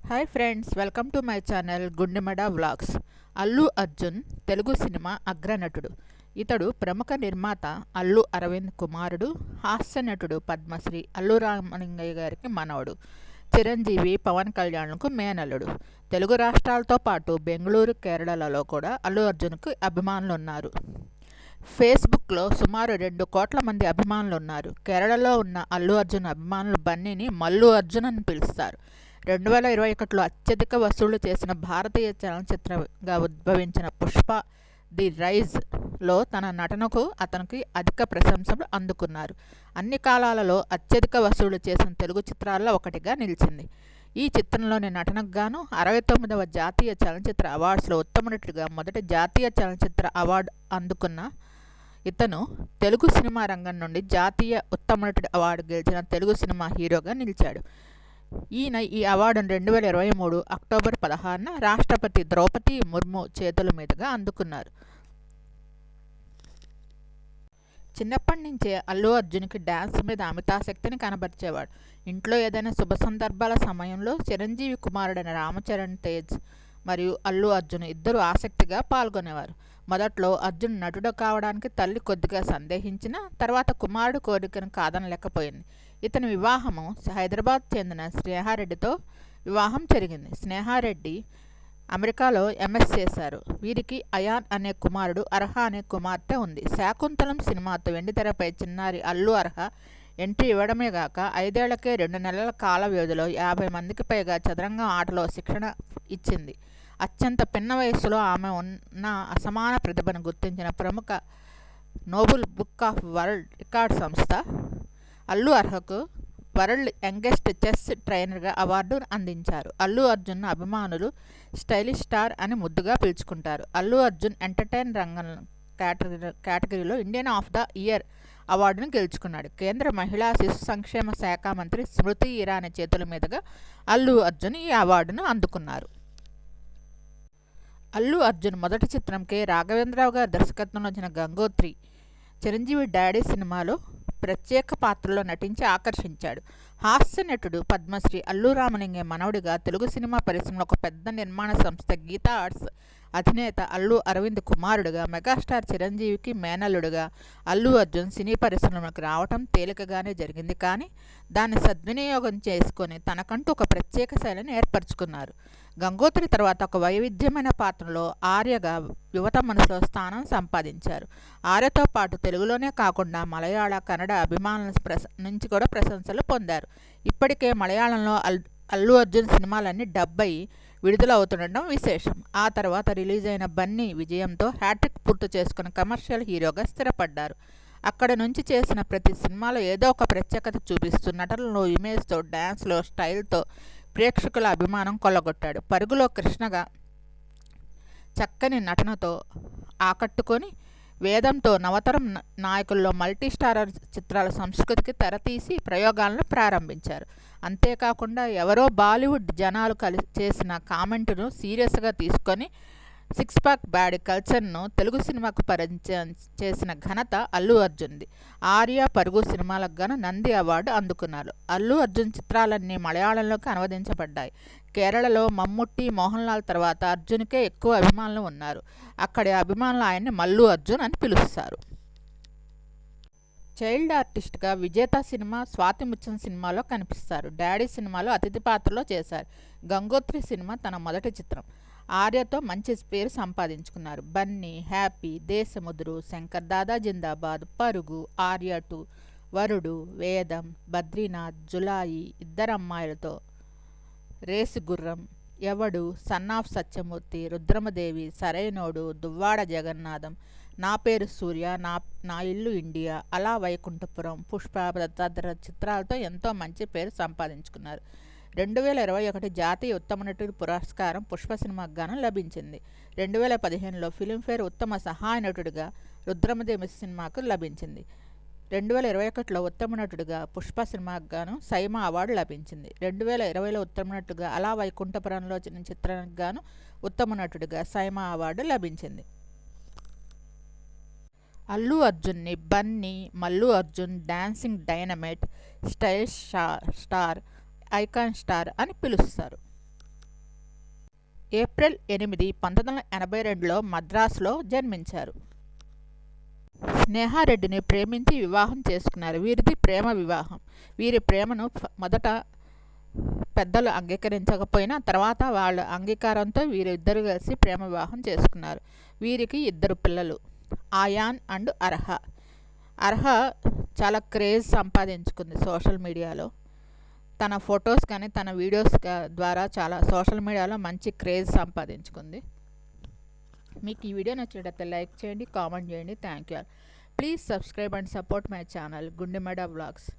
Hi friends, welcome to my channel Gundemada vlogs. Allu Arjun Telugu cinema అగ్రనటుడు. ఇతడు ప్రముఖ నిర్మాత అల్లు అరవింద్ కుమారుడు, హాస్య నటుడు పద్మశ్రీ అల్లు రామలింగయ్య గారికి మనవడు, చిరంజీవి పవన్ కళ్యాణ్కు మేనల్లుడు. తెలుగు రాష్ట్రాలతో పాటు బెంగళూరు, కేరళలలో కూడా అల్లు అర్జున్కు అభిమానులు ఉన్నారు. ఫేస్బుక్లో సుమారు 2 కోట్ల మంది అభిమానులు ఉన్నారు. కేరళలో ఉన్న అల్లు అర్జున్ అభిమానులు బన్నీని మల్లు అర్జున్ అని పిలుస్తారు. 2021లో అత్యధిక వసూళ్లు చేసిన భారతీయ చలనచిత్రంగా ఉద్భవించిన పుష్ప ది రైజ్లో తన నటనకు అతనికి అధిక ప్రశంసలు అందుకున్నారు. అన్ని కాలాలలో అత్యధిక వసూళ్లు చేసిన తెలుగు చిత్రాల్లో ఒకటిగా నిలిచింది. ఈ చిత్రంలోని నటనకు గాను 69వ జాతీయ చలనచిత్ర అవార్డ్స్లో ఉత్తమ నటుడిగా మొదటి జాతీయ చలనచిత్ర అవార్డు అందుకున్న ఇతను తెలుగు సినిమా రంగం నుండి జాతీయ ఉత్తమ నటుడి అవార్డు గెలిచిన తెలుగు సినిమా హీరోగా నిలిచాడు. ఈయన ఈ అవార్డును 2023 అక్టోబర్ 16న రాష్ట్రపతి ద్రౌపది ముర్ము చేతుల మీదుగా అందుకున్నారు. చిన్నప్పటి నుంచే అల్లు అర్జున్కి డ్యాన్స్ మీద అమితాసక్తిని కనబరిచేవాడు. ఇంట్లో ఏదైనా శుభ సందర్భాల సమయంలో చిరంజీవి కుమారుడైన రామచరణ్ తేజ్ మరియు అల్లు అర్జున్ ఇద్దరు ఆసక్తిగా పాల్గొనేవారు. మొదట్లో అర్జున్ నటుడు కావడానికి తల్లి కొద్దిగా సందేహించిన తర్వాత కుమారుడు కోరికను కాదనలేకపోయింది. ఇతని వివాహము హైదరాబాద్ చెందిన స్నేహారెడ్డితో వివాహం జరిగింది. స్నేహారెడ్డి అమెరికాలో ఎంఎస్ చేశారు. వీరికి అయాన్ అనే కుమారుడు, అర్హ అనే కుమార్తె ఉంది. శాకుంతలం సినిమాతో వెండితెరపై చిన్నారి అల్లు అర్హ ఎంట్రీ ఇవ్వడమే గాక 5 ఏళ్లకే 2 నెలల కాల వ్యవధిలో 50 మందికి పైగా చదరంగం ఆటలో శిక్షణ ఇచ్చింది. అత్యంత పిన్న వయస్సులో ఆమె ఉన్న అసమాన ప్రతిభను గుర్తించిన ప్రముఖ noble book of world record సంస్థ అల్లు అర్హకు వరల్డ్ యంగెస్ట్ చెస్ ట్రైనర్గా అవార్డు అందించారు. అల్లు అర్జున్ అభిమానులు స్టైలిష్ స్టార్ అని ముద్దుగా పిలుచుకుంటారు. అల్లు అర్జున్ ఎంటర్టైన్ రంగం కేటగిరీలో ఇండియన్ ఆఫ్ ద ఇయర్ అవార్డును గెలుచుకున్నాడు. కేంద్ర మహిళా శిశు సంక్షేమ శాఖ మంత్రి స్మృతి ఇరానీ చేతుల మీదుగా అల్లు అర్జున్ ఈ అవార్డును అందుకున్నారు. అల్లు అర్జున్ మొదటి చిత్రం కె రాఘవేంద్రరావు గారి దర్శకత్వంలో వచ్చిన గంగోత్రి, చిరంజీవి డాడీ సినిమాలో ప్రత్యేక పాత్రలో నటించి ఆకర్షించాడు. హాస్య నటుడు పద్మశ్రీ అల్లు రామలింగయ్య మనవడిగా తెలుగు సినిమా పరిశ్రమలో ఒక పెద్ద నిర్మాణ సంస్థ గీతా ఆర్ట్స్ అధినేత అల్లు అరవింద్ కుమారుడుగా, మెగాస్టార్ చిరంజీవికి మేనల్లుడుగా అల్లు అర్జున్ సినీ పరిశ్రమకు రావటం తేలికగానే జరిగింది. కానీ దాన్ని సద్వినియోగం చేసుకొని తనకంటూ ఒక ప్రత్యేక శైలిని ఏర్పరచుకున్నారు. గంగోత్రి తర్వాత ఒక వైవిధ్యమైన పాత్రలో ఆర్యగా యువత మనసులో స్థానం సంపాదించారు. ఆర్యతో పాటు తెలుగులోనే కాకుండా మలయాళ, కన్నడ అభిమానుల నుంచి కూడా ప్రశంసలు పొందారు. ఇప్పటికే మలయాళంలో అల్లు అర్జున్ సినిమాలన్నీ డబ్ అయి విడుదల అవుతుండడం విశేషం. ఆ తర్వాత రిలీజ్ అయిన బన్నీ విజయంతో హ్యాట్రిక్ పూర్తి చేసుకుని కమర్షియల్ హీరోగా స్థిరపడ్డారు. అక్కడ నుంచి చేసిన ప్రతి సినిమాలో ఏదో ఒక ప్రత్యేకత చూపిస్తూ నటనలో, ఇమేజ్తో, డ్యాన్స్లో, స్టైల్తో ప్రేక్షకుల అభిమానం కొల్లగొట్టాడు. పరుగులో కృష్ణగా చక్కని నటనతో ఆకట్టుకొని వేదంతో నవతరం నాయకుల్లో మల్టీ స్టారర్ చిత్రాల సంస్కృతికి తెరతీసి ప్రయోగాలను ప్రారంభించారు. అంతేకాకుండా ఎవరో బాలీవుడ్ జనాలు చేసిన కామెంటును సీరియస్గా తీసుకొని సిక్స్ ప్యాక్ బ్యాడ్ కల్చర్ను తెలుగు సినిమాకు పరిచయం చేసిన ఘనత అల్లు అర్జున్ది. ఆర్య, పరుగు సినిమాలకు గాను నంది అవార్డు అందుకున్నారు. అల్లు అర్జున్ చిత్రాలన్నీ మలయాళంలోకి అనువదించబడ్డాయి. కేరళలో మమ్ముట్టి, మోహన్ లాల్ తర్వాత అర్జున్కే ఎక్కువ అభిమానులు ఉన్నారు. అక్కడి అభిమానులు ఆయన్ని మల్లు అర్జున్ అని పిలుస్తారు. చైల్డ్ ఆర్టిస్ట్గా విజేత సినిమా, స్వాతి ముత్యం సినిమాలో కనిపిస్తారు. డాడీ సినిమాలో అతిథి పాత్రలో చేశారు. గంగోత్రి సినిమా తన మొదటి చిత్రం. ఆర్యతో మంచి పేరు సంపాదించుకున్నారు. బన్నీ, హ్యాపీ, దేశముద్రు, శంకర్ దాదా జిందాబాద్, పరుగు, ఆర్య 2, వరుడు, వేదం, బద్రీనాథ్, జులాయి, ఇద్దరమ్మాయిలతో, రేసు గుర్రం, ఎవడు, సన్నాఫ్ సత్యమూర్తి, రుద్రమదేవి, సరైనోడు, దువ్వాడ జగన్నాథం, నా పేరు సూర్య, నా ఇల్లు ఇండియా, అలా వైకుంఠపురం, పుష్ప తదితర చిత్రాలతో ఎంతో మంచి పేరు సంపాదించుకున్నారు. 2021 జాతీయ ఉత్తమ నటుడి పురస్కారం పుష్ప సినిమాకు గాను లభించింది. 2015లో ఫిలింఫేర్ ఉత్తమ సహాయ నటుడిగా రుద్రమదేవి సినిమాకు లభించింది. 2021లో ఉత్తమ నటుడిగా పుష్ప సినిమాకు గాను సైమా అవార్డు లభించింది. 2020లో ఉత్తమ నటుడిగా అలా వైకుంఠపురంలో చిత్రానికి గాను ఉత్తమ నటుడిగా సైమా అవార్డు లభించింది. అల్లు అర్జున్ని Bunny, Mallu Arjun, dancing dynamite, stylish star, icon star అని పిలుస్తారు. ఏప్రిల్ 8, 1982లో మద్రాసులో జన్మించారు. స్నేహారెడ్డిని ప్రేమించి వివాహం చేసుకున్నారు. వీరిది ప్రేమ వివాహం. వీరి ప్రేమను మొదట పెద్దలు అంగీకరించకపోయినా తర్వాత వాళ్ళ అంగీకారంతో వీరిద్దరు కలిసి ప్రేమ వివాహం చేసుకున్నారు. వీరికి 2 పిల్లలు, ఆయాన్ అండ్ అర్హ. అర్హ చాలా క్రేజ్ సంపాదించుకుంది సోషల్ మీడియాలో. తన ఫొటోస్ కానీ తన వీడియోస్ ద్వారా చాలా సోషల్ మీడియాలో మంచి క్రేజ్ సంపాదించుకుంది. మీకు ఈ వీడియో నచ్చినట్లయితే లైక్ చేయండి, కామెంట్ చేయండి. Thank you. Please subscribe and support my channel Gundemeda vlogs.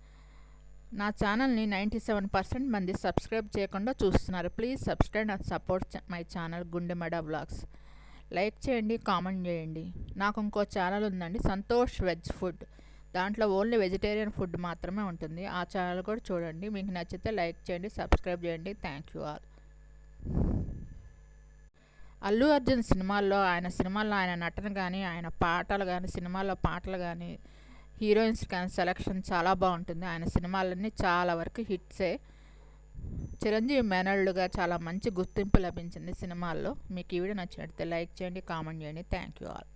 నా ఛానల్ని 97% మంది సబ్స్క్రైబ్ చేయకుండా చూస్తున్నారు. Please subscribe and support my channel Gundemeda vlogs. Like చేయండి, కామెంట్ చేయండి. నాకు ఇంకో ఛానల్ ఉందండి, సంతోష్ వెజ్ ఫుడ్. దాంట్లో ఓన్లీ వెజిటేరియన్ ఫుడ్ మాత్రమే ఉంటుంది. ఆ ఛానల్ కూడా చూడండి. మీకు నచ్చితే లైక్ చేయండి, సబ్స్క్రైబ్ చేయండి. Thank you all. Allu Arjun సినిమాల్లో ఆయన నటన కానీ, ఆయన పాటలు కానీ, సినిమాల్లో పాటలు కానీ, హీరోయిన్స్ కానీ సెలెక్షన్ చాలా బాగుంటుంది. ఆయన సినిమాలన్నీ చాలా వరకు హిట్సే. చిరంజీవి మేనల్లుగా చాలా మంచి గుర్తింపు లభించింది సినిమాల్లో. మీకు ఈ వీడియో నచ్చినట్లయితే లైక్ చేయండి, కామెంట్ చేయండి. Thank you all.